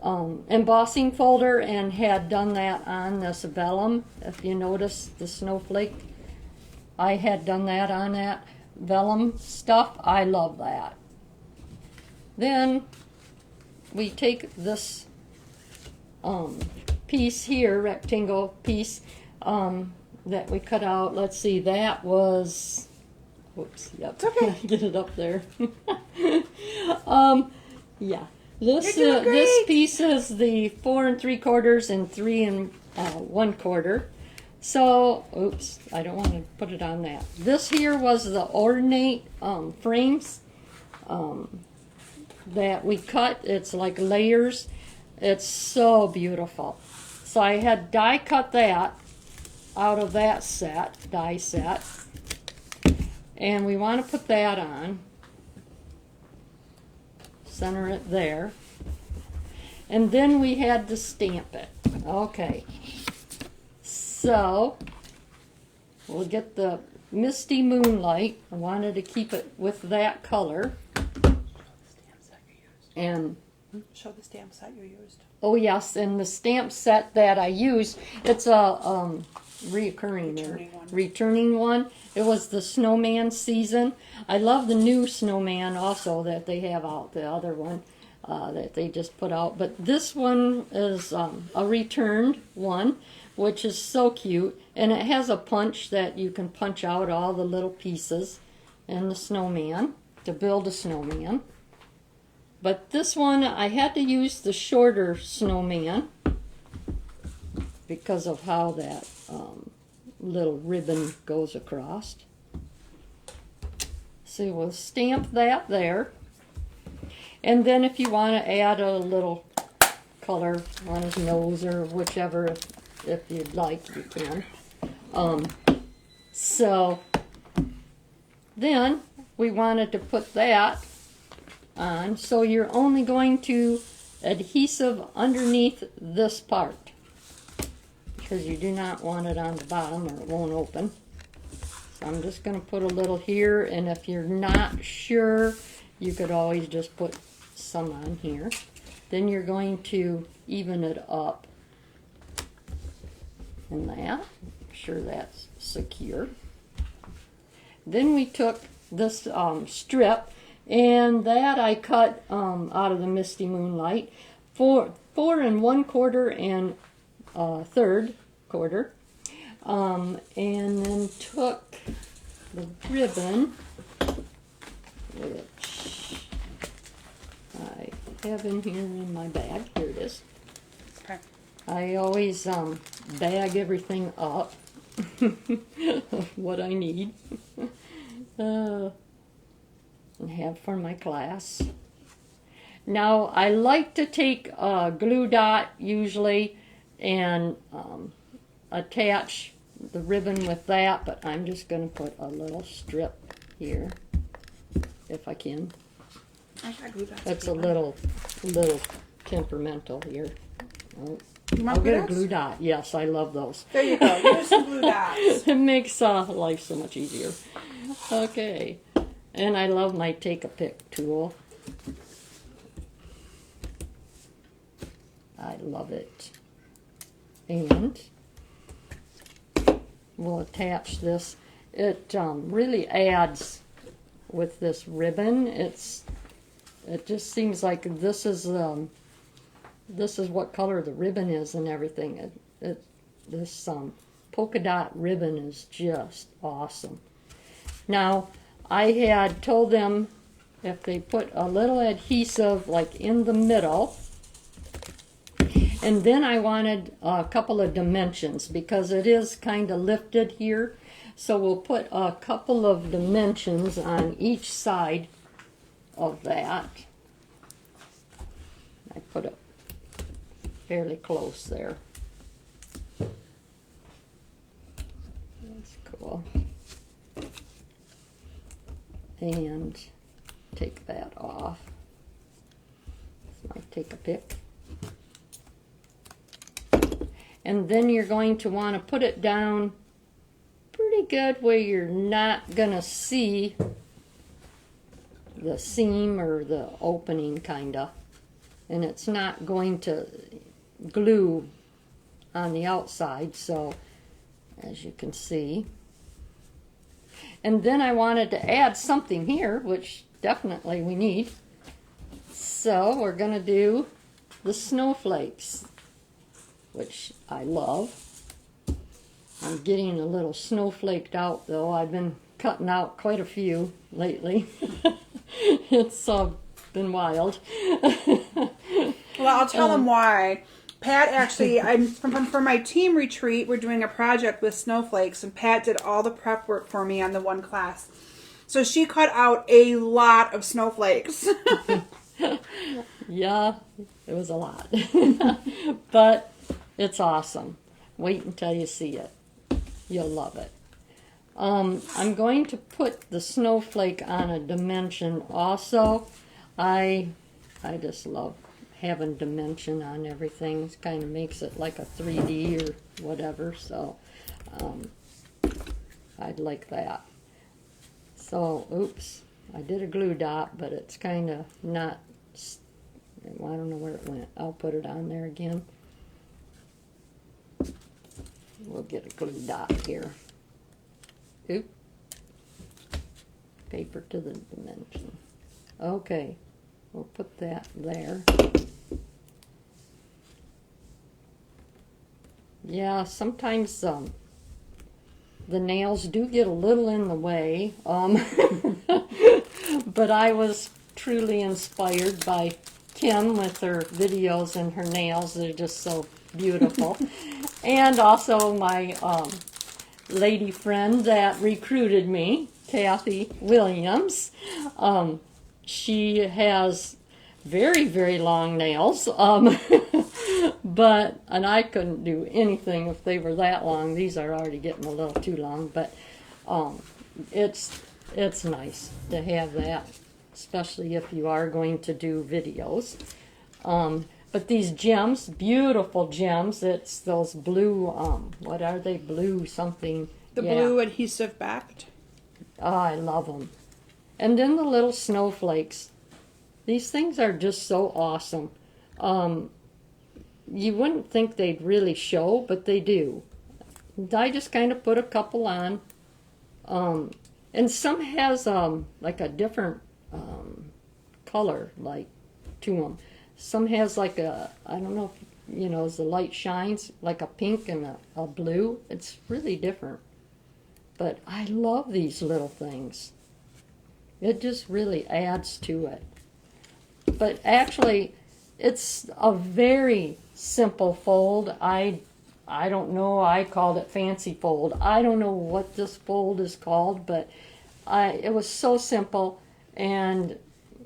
embossing folder, and had done that on this vellum. If you notice the snowflake, I had done that on that vellum stuff. I love that. Then we take this piece here, rectangle piece, that we cut out. Let's see, that was, whoops, yep. It's okay. Get it up there. Yeah. This piece is the 4 3/4 and 3 1/4. So, oops, I don't want to put it on that. This here was the ornate frames that we cut. It's like layers. It's so beautiful. So I had die cut that out of that set, die set. And we want to put that on. Center it there. And then we had to stamp it. Okay. So, we'll get the Misty Moonlight. I wanted to keep it with that color. And show the stamp set you used. Oh yes, and the stamp set that I used, it's a returning one. It was the Snowman season. I love the new Snowman also that they have out, the other one that they just put out. But this one is a returned one, which is so cute. And it has a punch that you can punch out all the little pieces in the snowman to build a snowman. But this one, I had to use the shorter snowman because of how that little ribbon goes across. So we'll stamp that there. And then if you want to add a little color on his nose or whichever, if you'd like, you can. So then we wanted to put that on, so you're only going to adhesive underneath this part because you do not want it on the bottom or it won't open. So I'm just going to put a little here, and if you're not sure, you could always just put some on here. Then you're going to even it up in that. Make sure that's secure. Then we took this strip, and that I cut out of the Misty Moonlight, 4 1/4 and 3/4, and then took the ribbon, which I have in here in my bag. Here it is. Okay. I always bag everything up, what I need. and have for my class. Now, I like to take a glue dot usually and attach the ribbon with that, but I'm just going to put a little strip here, if I can. I got glue dots. That's a little temperamental here. Oh, You want I'll glue get a dots? glue dot. Yes, I love those. There you go. Here's some glue dots. It makes life so much easier. Okay, and I love my take-a-pick tool. I love it. And we'll attach this. It really adds with this ribbon. It just seems like this is what color the ribbon is and everything. This polka dot ribbon is just awesome. Now, I had told them if they put a little adhesive like in the middle, and then I wanted a couple of dimensions because it is kind of lifted here. So we'll put a couple of dimensions on each side of that. I put it fairly close there. That's cool. And take that off. So I take a pick. And then you're going to want to put it down pretty good where you're not going to see the seam or the opening, kind of. And it's not going to glue on the outside, so as you can see. And then I wanted to add something here, which definitely we need. So we're going to do the snowflakes, which I love. I'm getting a little snowflaked out, though. I've been cutting out quite a few lately. It's been wild. Well, I'll tell them why. Pat actually, for my team retreat, we're doing a project with snowflakes, and Pat did all the prep work for me on the one class. So she cut out a lot of snowflakes. Yeah, it was a lot. But it's awesome. Wait until you see it. You'll love it. I'm going to put the snowflake on a dimension also. I just love having dimension on everything. It kind of makes it like a 3D or whatever, so I'd like that. So, oops, I did a glue dot, but it's kind of not, I don't know where it went. I'll put it on there again. We'll get a glue dot here. Oop. Paper to the dimension. Okay, we'll put that there. Yeah, sometimes the nails do get a little in the way, but I was truly inspired by Kim with her videos and her nails. They're just so beautiful. And also my lady friend that recruited me, Kathy Williams. She has very, very long nails, and I couldn't do anything if they were that long. These are already getting a little too long, but it's nice to have that, especially if you are going to do videos. But these gems, beautiful gems, it's those blue, what are they, blue something. The blue adhesive backed. Oh, I love them. And then the little snowflakes. These things are just so awesome. You wouldn't think they'd really show, but they do. I just kind of put a couple on. And some has like a different color, like, to them. Some has like a, I don't know if, you know, as the light shines, like a pink and a blue. It's really different. But I love these little things. It just really adds to it. But actually, it's a very simple fold. I don't know, I called it fancy fold. I don't know what this fold is called, but it was so simple. And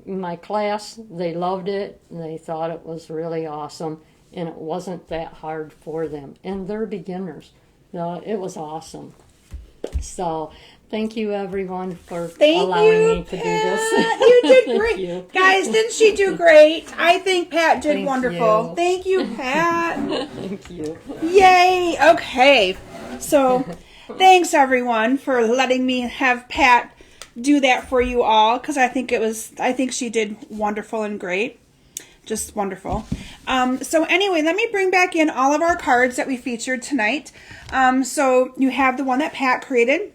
my class, they loved it. They thought it was really awesome, and it wasn't that hard for them. And they're beginners. It was awesome. So thank you, everyone, for allowing me to do this. You did great. You. Guys, didn't she do great? I think Pat did Thank wonderful. you. Thank you, Pat. Thank you. Yay. Okay. So thanks, everyone, for letting me have Pat do that for you all, because I think she did wonderful and great. Just wonderful. So anyway, let me bring back in all of our cards that we featured tonight. So you have the one that Pat created,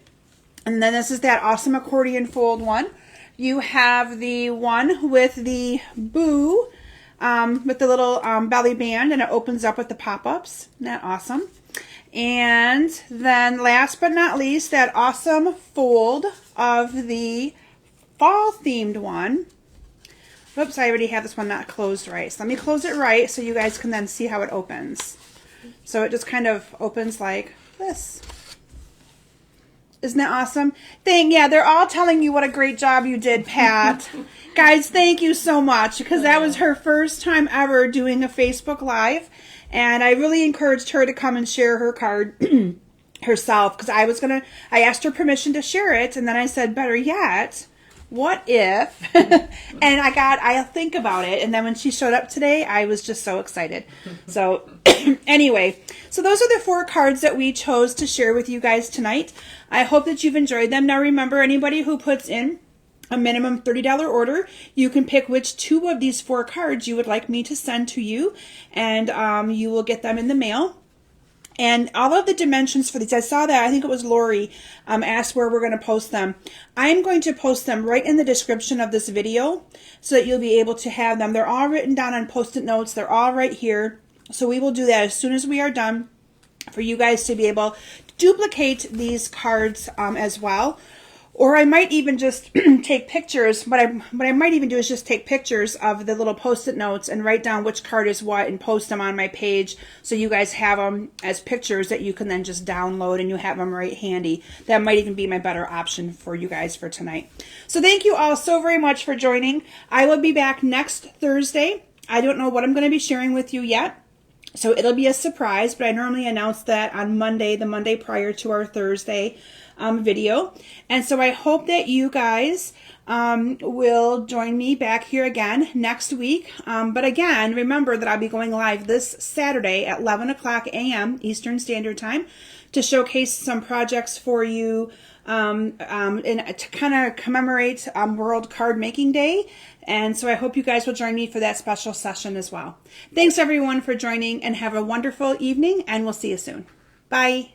and then this is that awesome accordion fold one. You have the one with the boo, with the little belly band, and it opens up with the pop-ups. Isn't that awesome? And then last but not least, that awesome fold of the fall themed one. Oops, I already have this one not closed right. So let me close it right so you guys can then see how it opens. So it just kind of opens like this. Isn't that awesome? Yeah, they're all telling you what a great job you did, Pat. Guys, thank you so much, because that was her first time ever doing a Facebook Live. And I really encouraged her to come and share her card herself, because I asked her permission to share it, and then I said, better yet, what if? And I'll think about it. And then when she showed up today, I was just so excited. So anyway, so those are the 4 cards that we chose to share with you guys tonight. I hope that you've enjoyed them. Now remember, anybody who puts in a minimum $30 order, you can pick which 2 of these 4 cards you would like me to send to you, and you will get them in the mail. And all of the dimensions for these, I saw that, I think it was Lori asked where we're going to post them. I'm going to post them right in the description of this video so that you'll be able to have them. They're all written down on Post-it notes. They're all right here. So we will do that as soon as we are done, for you guys to be able to duplicate these cards as well. Or I might even just take pictures. What I might even do is just take pictures of the little Post-it notes and write down which card is what and post them on my page, so you guys have them as pictures that you can then just download and you have them right handy. That might even be my better option for you guys for tonight. So thank you all so very much for joining. I will be back next Thursday. I don't know what I'm going to be sharing with you yet, so it'll be a surprise, but I normally announce that on Monday, the Monday prior to our Thursday video. And so I hope that you guys will join me back here again next week. But again, remember that I'll be going live this Saturday at 11 o'clock a.m. Eastern Standard Time to showcase some projects for you and to kind of commemorate World Card Making Day. And so I hope you guys will join me for that special session as well. Thanks everyone for joining, and have a wonderful evening, and we'll see you soon. Bye.